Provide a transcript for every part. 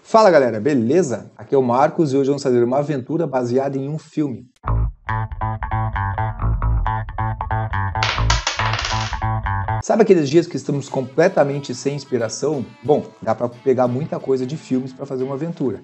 Fala galera, beleza? Aqui é o Marcos e hoje vamos fazer uma aventura baseada em um filme. Sabe aqueles dias que estamos completamente sem inspiração? Bom, dá para pegar muita coisa de filmes para fazer uma aventura.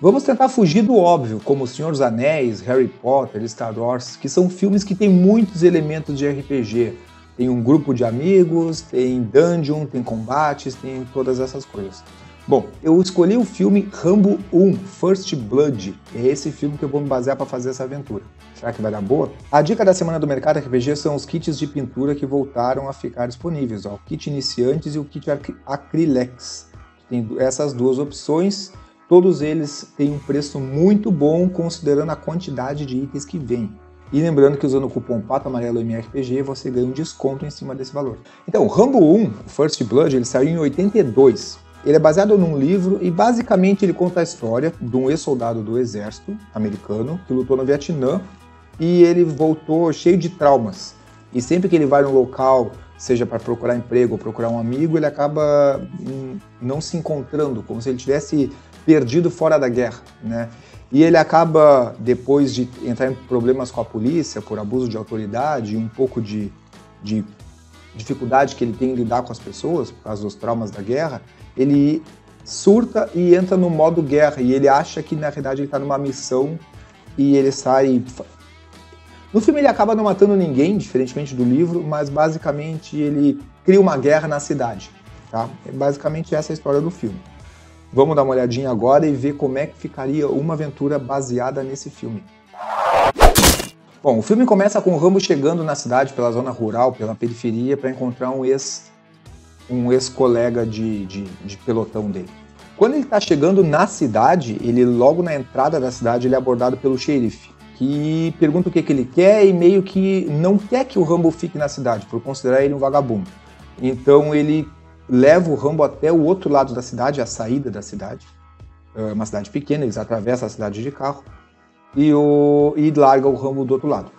Vamos tentar fugir do óbvio, como O Senhor dos Anéis, Harry Potter, Star Wars, que são filmes que têm muitos elementos de RPG. Tem um grupo de amigos, tem dungeon, tem combates, tem todas essas coisas. Bom, eu escolhi o filme Rambo 1, First Blood. É esse filme que eu vou me basear para fazer essa aventura. Será que vai dar boa? A dica da semana do mercado RPG são os kits de pintura que voltaram a ficar disponíveis. O kit iniciantes e o kit Acrylex. Tem essas duas opções. Todos eles têm um preço muito bom considerando a quantidade de itens que vem. E lembrando que usando o cupom Pato Amarelo MRPG você ganha um desconto em cima desse valor. Então, Rambo 1, First Blood, ele saiu em 82. Ele é baseado num livro e basicamente ele conta a história de um ex-soldado do exército americano que lutou no Vietnã e ele voltou cheio de traumas. E sempre que ele vai num local, seja para procurar emprego ou procurar um amigo, ele acaba não se encontrando, como se ele tivesse perdido fora da guerra, né? E ele acaba, depois de entrar em problemas com a polícia por abuso de autoridade e um pouco de dificuldade que ele tem em lidar com as pessoas por causa dos traumas da guerra, ele surta e entra no modo guerra, e ele acha que na verdade ele está numa missão e ele sai... No filme ele acaba não matando ninguém, diferentemente do livro, mas basicamente ele cria uma guerra na cidade, tá? É basicamente essa a história do filme. Vamos dar uma olhadinha agora e ver como é que ficaria uma aventura baseada nesse filme. Bom, o filme começa com o Rambo chegando na cidade pela zona rural, pela periferia, para encontrar um ex-colega de pelotão dele. Quando ele está chegando na cidade, logo na entrada da cidade, ele é abordado pelo xerife, que pergunta o que ele quer e meio que não quer que o Rambo fique na cidade, por considerar ele um vagabundo. Então ele leva o Rambo até o outro lado da cidade, a saída da cidade, uma cidade pequena, eles atravessam a cidade de carro, e larga o Rambo do outro lado.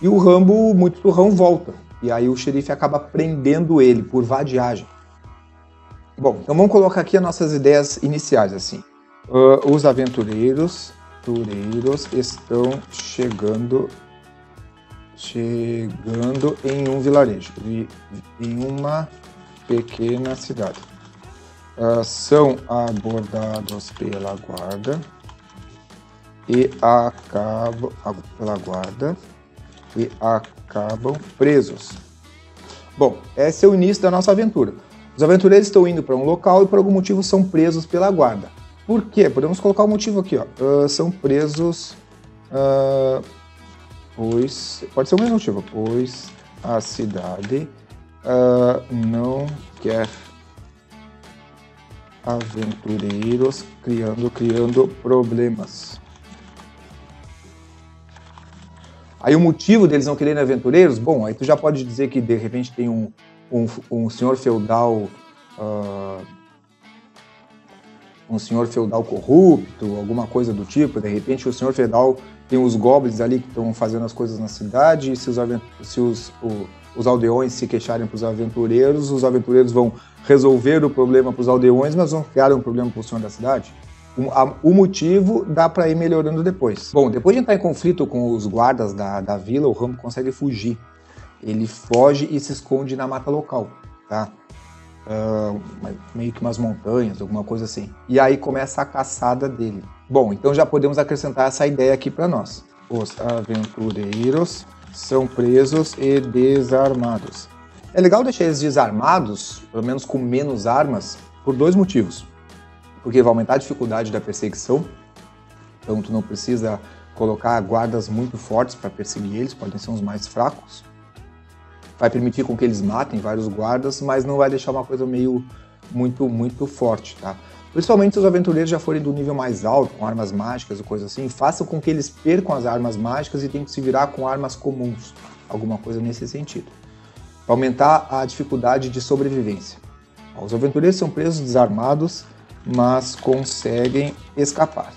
E o Rambo, muito turrão, volta. E aí o xerife acaba prendendo ele por vadiagem. Bom, então vamos colocar aqui as nossas ideias iniciais, assim. Os aventureiros estão chegando em um vilarejo, em uma pequena cidade. São abordados pela guarda e acabam presos. Bom, esse é o início da nossa aventura. Os aventureiros estão indo para um local e por algum motivo são presos pela guarda. Por quê? Podemos colocar o motivo aqui, ó. São presos, pode ser o mesmo motivo, pois a cidade não quer aventureiros criando problemas. Aí o motivo deles não quererem aventureiros, bom, aí tu já pode dizer que de repente tem um senhor feudal, corrupto, alguma coisa do tipo. De repente o senhor feudal tem os goblins ali que estão fazendo as coisas na cidade, e se os aldeões se queixarem para os aventureiros vão resolver o problema para os aldeões, mas vão criar um problema para o senhor da cidade. O motivo dá para ir melhorando depois. Bom, depois de entrar em conflito com os guardas da vila, o Rambo consegue fugir. Ele foge e se esconde na mata local, tá? Meio que umas montanhas, alguma coisa assim. E aí começa a caçada dele. Bom, então já podemos acrescentar essa ideia aqui para nós. Os aventureiros são presos e desarmados. É legal deixar eles desarmados, pelo menos com menos armas, por dois motivos. Porque vai aumentar a dificuldade da perseguição, então tu não precisa colocar guardas muito fortes para perseguir eles, podem ser os mais fracos. Vai permitir com que eles matem vários guardas, mas não vai deixar uma coisa meio muito forte, tá? Principalmente se os aventureiros já forem do nível mais alto, com armas mágicas ou coisa assim, façam com que eles percam as armas mágicas e tenham que se virar com armas comuns, alguma coisa nesse sentido. Para aumentar a dificuldade de sobrevivência. Os aventureiros são presos desarmados, mas conseguem escapar.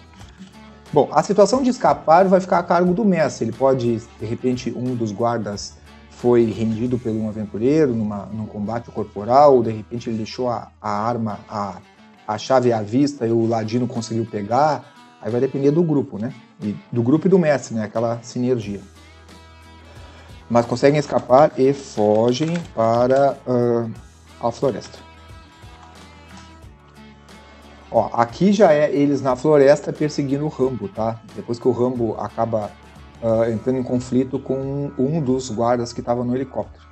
Bom, a situação de escapar vai ficar a cargo do mestre. Ele pode, de repente, um dos guardas foi rendido por um aventureiro num combate corporal, ou de repente ele deixou a arma, a chave é à vista e o ladino conseguiu pegar, aí vai depender do grupo, né? Do grupo e do mestre, né? Aquela sinergia. Mas conseguem escapar e fogem para a floresta. Ó, aqui já é eles na floresta perseguindo o Rambo, tá? Depois que o Rambo acaba entrando em conflito com um dos guardas que estava no helicóptero.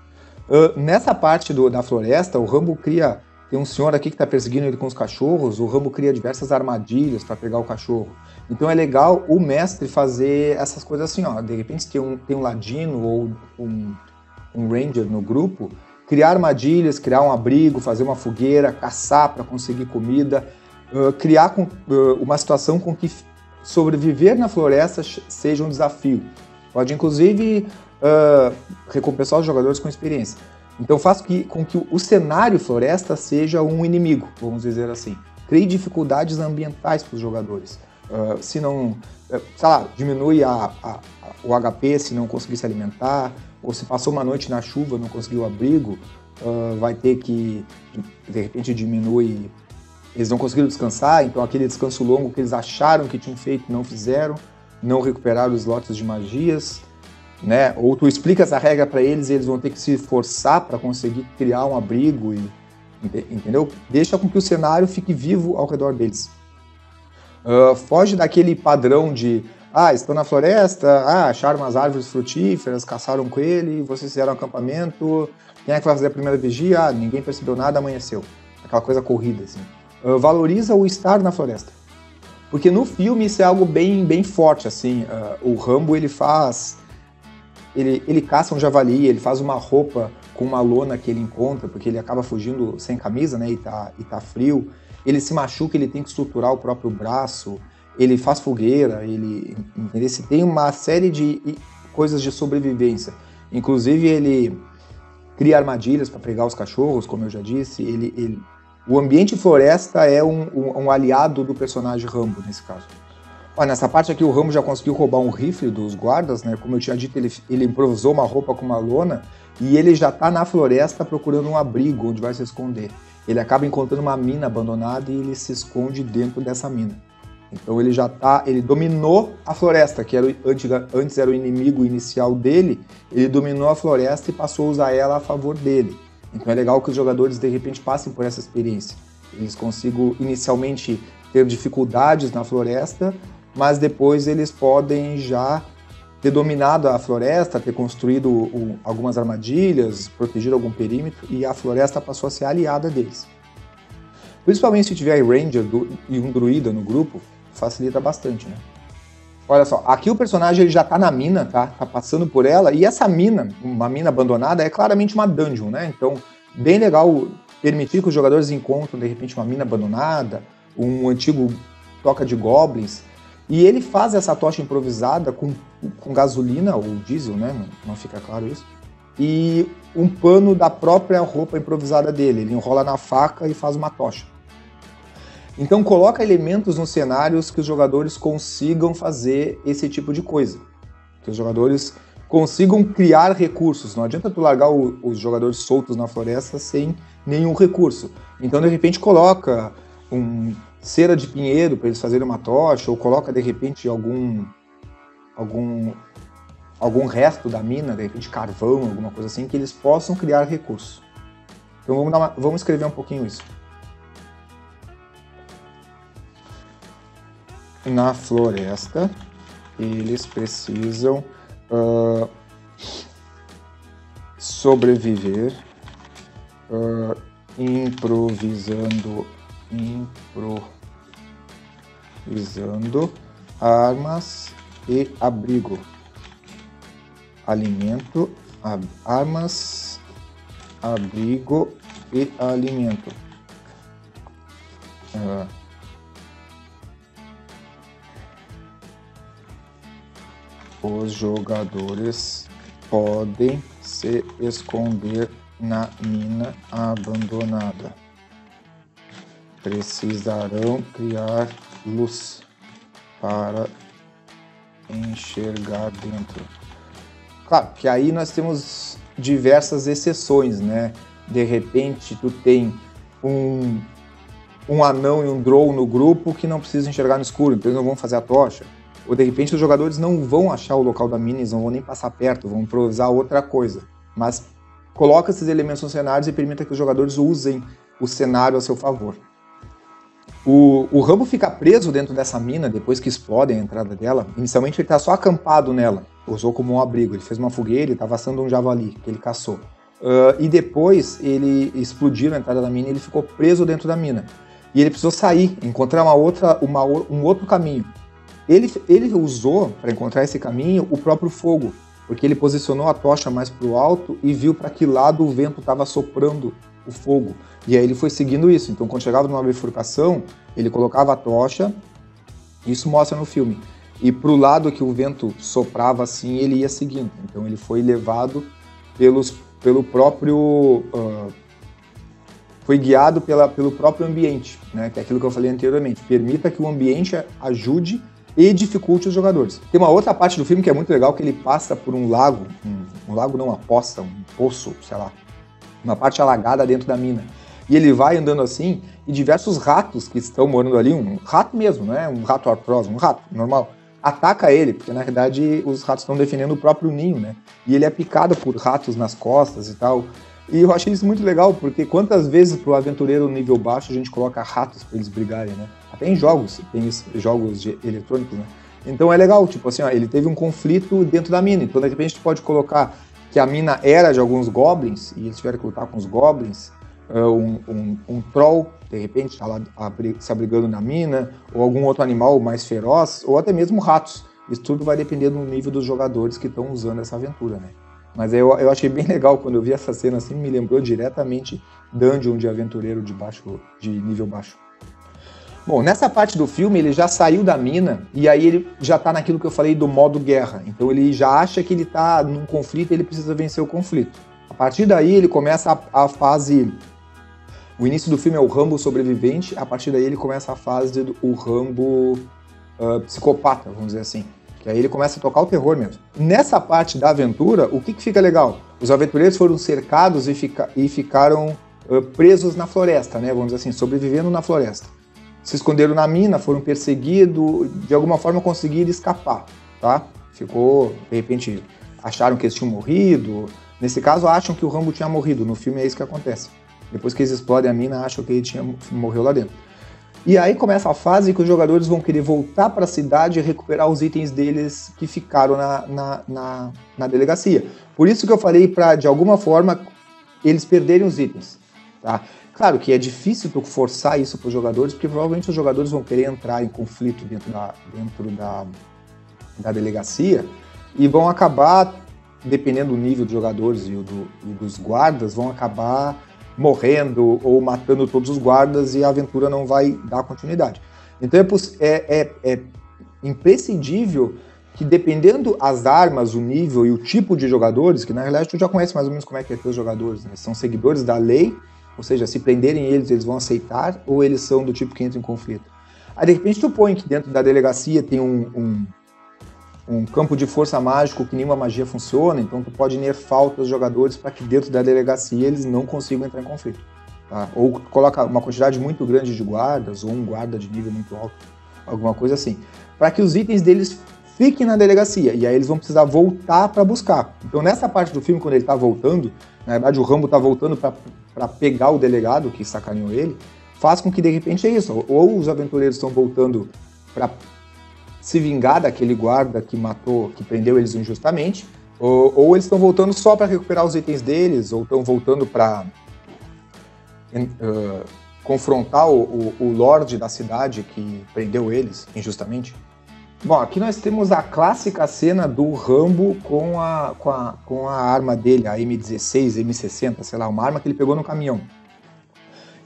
Nessa parte da floresta, o Rambo cria... Tem um senhor aqui que está perseguindo ele com os cachorros, o Rambo cria diversas armadilhas para pegar o cachorro. Então é legal o mestre fazer essas coisas assim, ó. De repente tem um ladino ou um ranger no grupo, criar armadilhas, criar um abrigo, fazer uma fogueira, caçar para conseguir comida, criar uma situação com que sobreviver na floresta seja um desafio. Pode inclusive recompensar os jogadores com experiência. Então faz com que o cenário floresta seja um inimigo, vamos dizer assim. Crie dificuldades ambientais para os jogadores. Se não, sei lá, diminui o HP se não conseguir se alimentar, ou se passou uma noite na chuva e não conseguiu abrigo, vai ter que, de repente, diminui. Eles não conseguiram descansar, então aquele descanso longo que eles acharam que tinham feito não fizeram, não recuperaram os slots de magias. Né? Ou tu explica essa regra para eles e eles vão ter que se esforçar para conseguir criar um abrigo, entendeu? Deixa com que o cenário fique vivo ao redor deles. Foge daquele padrão de estão na floresta, acharam umas árvores frutíferas, caçaram coelho, vocês fizeram um acampamento, quem é que vai fazer a primeira vigia? Ninguém percebeu nada, amanheceu. Aquela coisa corrida, assim. Valoriza o estar na floresta. Porque no filme isso é algo bem, bem forte, assim. O Rambo, ele faz... Ele caça um javali, ele faz uma roupa com uma lona que ele encontra, porque ele acaba fugindo sem camisa, né, e tá frio. Ele se machuca, ele tem que estruturar o próprio braço, ele faz fogueira, ele tem uma série de coisas de sobrevivência. Inclusive, ele cria armadilhas para pegar os cachorros, como eu já disse. O ambiente floresta é um aliado do personagem Rambo, nesse caso. Olha, nessa parte aqui o Rambo já conseguiu roubar um rifle dos guardas, né? Como eu tinha dito, ele improvisou uma roupa com uma lona e ele já tá na floresta procurando um abrigo onde vai se esconder. Ele acaba encontrando uma mina abandonada e ele se esconde dentro dessa mina. Então ele dominou a floresta, que antes era o inimigo inicial dele, ele dominou a floresta e passou a usar ela a favor dele. Então é legal que os jogadores de repente passem por essa experiência. Eles consigam inicialmente ter dificuldades na floresta, mas depois eles podem já ter dominado a floresta, ter construído algumas armadilhas, protegido algum perímetro, e a floresta passou a ser aliada deles. Principalmente se tiver Ranger e um druida no grupo, facilita bastante, né? Olha só, aqui o personagem ele já tá na mina, tá passando por ela, e essa mina, uma mina abandonada, é claramente uma dungeon, né? Então, bem legal permitir que os jogadores encontrem, de repente, uma mina abandonada, um antigo toca de goblins, e ele faz essa tocha improvisada com gasolina ou diesel, né? Não fica claro isso. E um pano da própria roupa improvisada dele. Ele enrola na faca e faz uma tocha. Então coloca elementos nos cenários que os jogadores consigam fazer esse tipo de coisa. Que os jogadores consigam criar recursos. Não adianta tu largar os jogadores soltos na floresta sem nenhum recurso. Então de repente coloca cera de pinheiro para eles fazerem uma tocha, ou coloca de repente algum resto da mina, de repente carvão, alguma coisa assim, que eles possam criar recursos. Então vamos escrever um pouquinho isso. Na floresta, eles precisam sobreviver improvisando armas e abrigo. Alimento, armas, abrigo e alimento. Os jogadores podem se esconder na mina abandonada. Precisarão criar luz para enxergar dentro. Claro que aí nós temos diversas exceções, né? De repente tu tem um anão e um drow no grupo que não precisam enxergar no escuro, então eles não vão fazer a tocha. Ou de repente os jogadores não vão achar o local da mina, eles não vão nem passar perto, vão improvisar outra coisa. Mas coloca esses elementos nos cenários e permita que os jogadores usem o cenário a seu favor. O Rambo fica preso dentro dessa mina depois que explodem a entrada dela. Inicialmente ele está só acampado nela, usou como um abrigo, ele fez uma fogueira e estava assando um javali que ele caçou. E depois ele explodiu a entrada da mina e ele ficou preso dentro da mina. E ele precisou sair, encontrar um outro caminho. Ele usou, para encontrar esse caminho, o próprio fogo, porque ele posicionou a tocha mais para o alto e viu para que lado o vento estava soprando o fogo. E aí ele foi seguindo isso. Então, quando chegava numa bifurcação, ele colocava a tocha, isso mostra no filme, e para o lado que o vento soprava assim, ele ia seguindo. Então, ele foi levado pelo próprio... foi guiado pelo próprio ambiente, né? Que é aquilo que eu falei anteriormente. Permita que o ambiente ajude e dificulte os jogadores. Tem uma outra parte do filme que é muito legal, que ele passa por um lago, um lago não, uma poça, um poço, sei lá, uma parte alagada dentro da mina. E ele vai andando assim, e diversos ratos que estão morando ali, um rato mesmo, não é um rato artroso, um rato normal, ataca ele, porque na verdade os ratos estão defendendo o próprio ninho, né? E ele é picado por ratos nas costas e tal. E eu achei isso muito legal, porque quantas vezes pro aventureiro nível baixo a gente coloca ratos para eles brigarem, né? Até em jogos, tem jogos eletrônicos, né? Então é legal, tipo assim, ó, ele teve um conflito dentro da mina, então de repente a gente pode colocar que a mina era de alguns goblins, e eles tiveram que lutar com os goblins, um troll, de repente, está lá se abrigando na mina, ou algum outro animal mais feroz, ou até mesmo ratos. Isso tudo vai depender do nível dos jogadores que estão usando essa aventura, né? Mas eu achei bem legal quando eu vi essa cena assim, me lembrou diretamente Dungeon de aventureiro de nível baixo. Bom, nessa parte do filme ele já saiu da mina e aí ele já tá naquilo que eu falei do modo guerra. Então ele já acha que ele tá num conflito e ele precisa vencer o conflito. A partir daí ele começa a fase... O início do filme é o Rambo sobrevivente, a partir daí ele começa a fase do Rambo psicopata, vamos dizer assim. Que aí ele começa a tocar o terror mesmo. Nessa parte da aventura, o que fica legal? Os aventureiros foram cercados e ficaram presos na floresta, né? Vamos dizer assim, sobrevivendo na floresta. Se esconderam na mina, foram perseguidos, de alguma forma conseguiram escapar, tá? Ficou, de repente, acharam que eles tinham morrido. Nesse caso, acham que o Rambo tinha morrido. No filme é isso que acontece. Depois que eles explodem a mina, acham que ele morreu lá dentro. E aí começa a fase que os jogadores vão querer voltar para a cidade e recuperar os itens deles que ficaram na delegacia. Por isso que eu falei para, de alguma forma, eles perderem os itens. Tá? Claro que é difícil tu forçar isso para os jogadores, porque provavelmente os jogadores vão querer entrar em conflito dentro da delegacia e vão acabar, dependendo do nível dos jogadores e dos guardas, vão acabar morrendo ou matando todos os guardas e a aventura não vai dar continuidade. Então é imprescindível que, dependendo as armas, o nível e o tipo de jogadores, que na realidade tu já conhece mais ou menos como é que é ter os jogadores, né? São seguidores da lei, ou seja, se prenderem eles vão aceitar, ou eles são do tipo que entra em conflito. Aí de repente tu põe que dentro da delegacia tem um campo de força mágico que nenhuma magia funciona, então tu pode nerfar os jogadores para que dentro da delegacia eles não consigam entrar em conflito. Tá? Ou coloca uma quantidade muito grande de guardas, ou um guarda de nível muito alto, alguma coisa assim, para que os itens deles fiquem na delegacia, e aí eles vão precisar voltar para buscar. Então nessa parte do filme, quando ele está voltando, na verdade o Rambo está voltando para pegar o delegado que sacaneou ele, faz com que de repente é isso, ou os aventureiros estão voltando para se vingar daquele guarda que prendeu eles injustamente, ou eles estão voltando só para recuperar os itens deles, ou estão voltando para confrontar o lorde da cidade que prendeu eles injustamente. Bom, aqui nós temos a clássica cena do Rambo com a arma dele, a M16, M60, sei lá, uma arma que ele pegou no caminhão.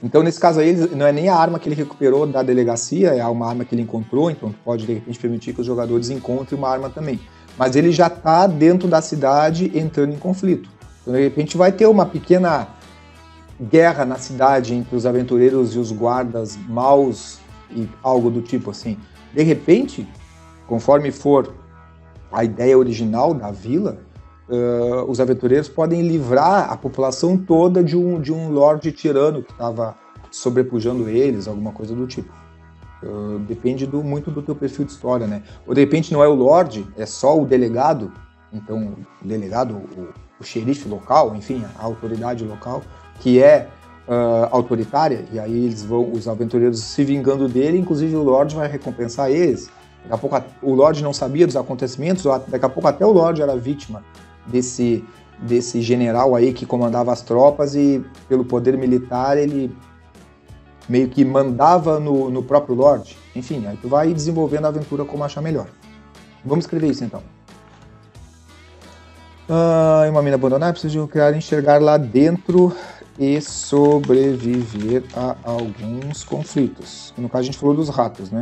Então, nesse caso aí, não é nem a arma que ele recuperou da delegacia, é uma arma que ele encontrou, então pode, de repente, permitir que os jogadores encontrem uma arma também. Mas ele já está dentro da cidade entrando em conflito. Então, de repente, vai ter uma pequena guerra na cidade entre os aventureiros e os guardas maus e algo do tipo assim. De repente, conforme for a ideia original da vila, os aventureiros podem livrar a população toda de um lorde tirano que estava sobrepujando eles, alguma coisa do tipo. Depende muito do teu perfil de história, né? Ou de repente não é o Lorde, é só o delegado, então o delegado, o xerife local, enfim, a autoridade local, que é autoritária, e aí os aventureiros se vingando dele, inclusive o Lorde vai recompensar eles. Daqui a pouco o Lorde não sabia dos acontecimentos, daqui a pouco até o Lorde era vítima desse general aí que comandava as tropas e pelo poder militar ele meio que mandava no próprio Lorde. Enfim, aí tu vai desenvolvendo a aventura como achar melhor. Vamos escrever isso então. Em uma mina abandonada, preciso criar e enxergar lá dentro e sobreviver a alguns conflitos. No caso a gente falou dos ratos, né?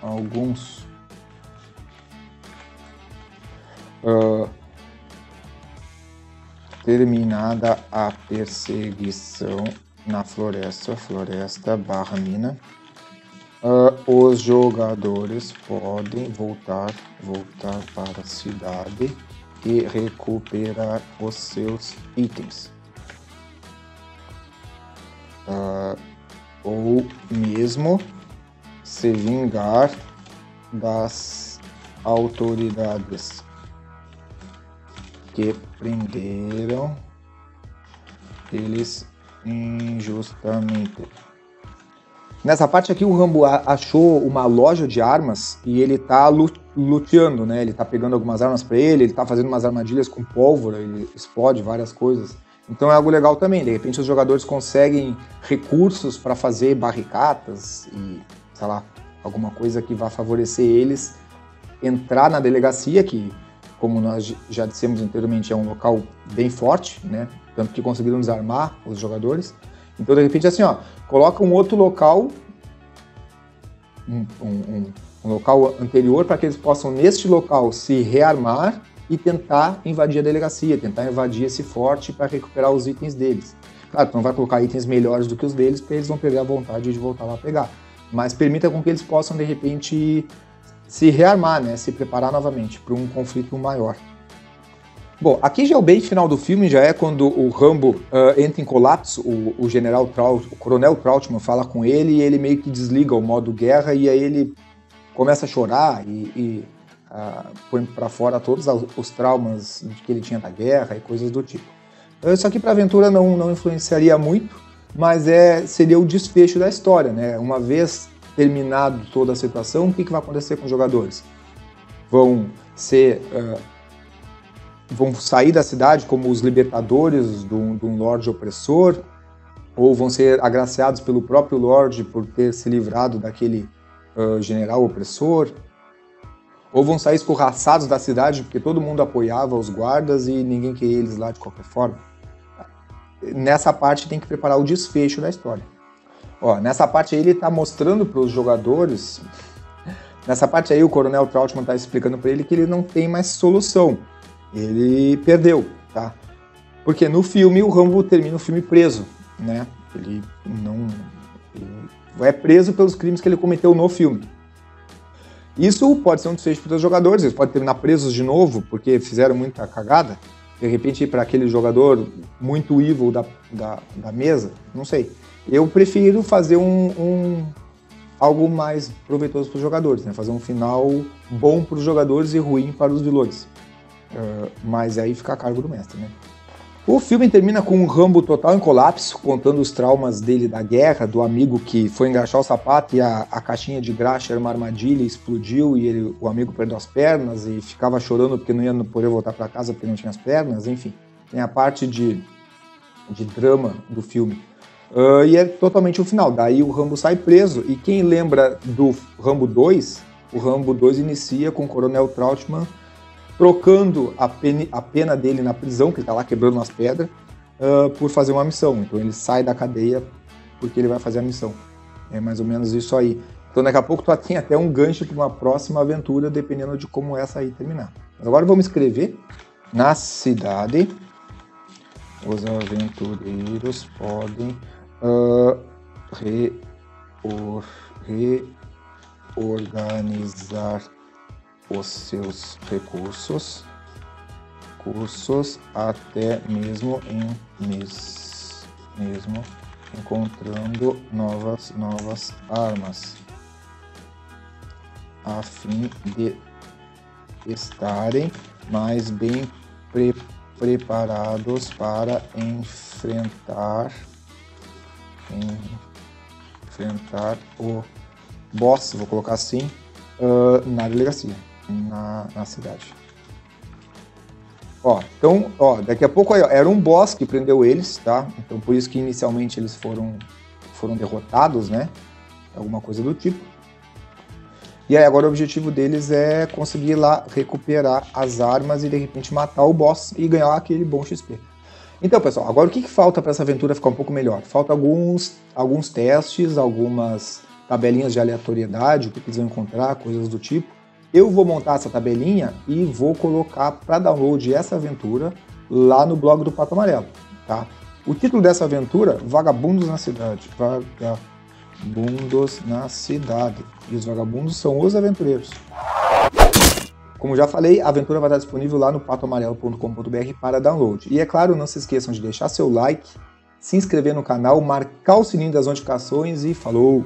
Alguns. Terminada a perseguição na floresta / mina, os jogadores podem voltar para a cidade e recuperar os seus itens. Ou mesmo se vingar das autoridades que prenderam eles injustamente. Nessa parte aqui o Rambo achou uma loja de armas e ele tá luteando, né? Ele tá pegando algumas armas para ele tá fazendo umas armadilhas com pólvora, ele explode várias coisas. Então é algo legal também, de repente os jogadores conseguem recursos para fazer barricadas e, sei lá, alguma coisa que vá favorecer eles entrar na delegacia, que, como nós já dissemos anteriormente, é um local bem forte, né? Tanto que conseguiram desarmar os jogadores. Então, de repente, assim, ó, coloca um outro local, um local anterior, para que eles possam, neste local, se rearmar e tentar invadir a delegacia, tentar invadir esse forte para recuperar os itens deles. Claro, tu não vai colocar itens melhores do que os deles, porque eles vão perder a vontade de voltar lá pegar. Mas permita com que eles possam, de repente, se rearmar, né? Se preparar novamente para um conflito maior. Bom, aqui já é o bem final do filme, já é quando o Rambo entra em colapso, o general o coronel Trautmann fala com ele e ele meio que desliga o modo guerra e aí ele começa a chorar e põe para fora todos os traumas que ele tinha da guerra e coisas do tipo. Isso aqui para a aventura não influenciaria muito, mas seria o desfecho da história, né? Uma vez terminado toda a situação, o que vai acontecer com os jogadores? Vão sair da cidade como os libertadores de um Lorde opressor, ou vão ser agraciados pelo próprio Lorde por ter se livrado daquele general opressor, ou vão sair escorraçados da cidade porque todo mundo apoiava os guardas e ninguém queria eles lá de qualquer forma. Nessa parte tem que preparar o desfecho da história. Ó, nessa parte aí ele está mostrando para os jogadores, nessa parte aí o coronel Trautmann está explicando para ele que ele não tem mais solução. Ele perdeu, tá? Porque no filme o Rambo termina o filme preso, né? Ele é preso pelos crimes que ele cometeu no filme. Isso pode ser um desfecho para os jogadores, eles podem terminar presos de novo porque fizeram muita cagada. De repente ir para aquele jogador muito evil da mesa, não sei. Eu prefiro fazer algo mais proveitoso para os jogadores, né? Fazer um final bom para os jogadores e ruim para os vilões. Mas aí fica a cargo do mestre, né? O filme termina com um Rambo total em colapso, contando os traumas dele da guerra, do amigo que foi engraxar o sapato e a caixinha de graxa era uma armadilha, explodiu e o amigo perdeu as pernas e ficava chorando porque não ia poder voltar para casa porque não tinha as pernas, enfim. Tem a parte de drama do filme. E é totalmente o final. Daí o Rambo sai preso e quem lembra do Rambo 2, o Rambo 2 inicia com o Coronel Trautmann trocando a pena dele na prisão, que ele está lá quebrando umas pedras, por fazer uma missão. Então ele sai da cadeia porque ele vai fazer a missão. É mais ou menos isso aí. Então daqui a pouco tu tem até um gancho para uma próxima aventura, dependendo de como essa aí terminar. Mas agora vamos escrever: na cidade, os aventureiros podem reorganizar os seus recursos recursos até mesmo encontrando novas armas, a fim de estarem mais bem preparados para enfrentar o boss, vou colocar assim, na delegacia, na cidade. Então, daqui a pouco aí, era um boss que prendeu eles, tá? Então por isso que inicialmente eles foram derrotados, né? Alguma coisa do tipo. E aí agora o objetivo deles é conseguir lá recuperar as armas e de repente matar o boss e ganhar aquele bom XP. Então, pessoal, agora o que falta para essa aventura ficar um pouco melhor? Falta alguns testes, algumas tabelinhas de aleatoriedade, o que eles vão encontrar, coisas do tipo. Eu vou montar essa tabelinha e vou colocar para download essa aventura lá no blog do Pato Amarelo, tá? O título dessa aventura, Vagabundos na Cidade. Vagabundos na Cidade. E os vagabundos são os aventureiros. Como já falei, a aventura vai estar disponível lá no patoamarelo.com.br para download. E é claro, não se esqueçam de deixar seu like, se inscrever no canal, marcar o sininho das notificações e falou!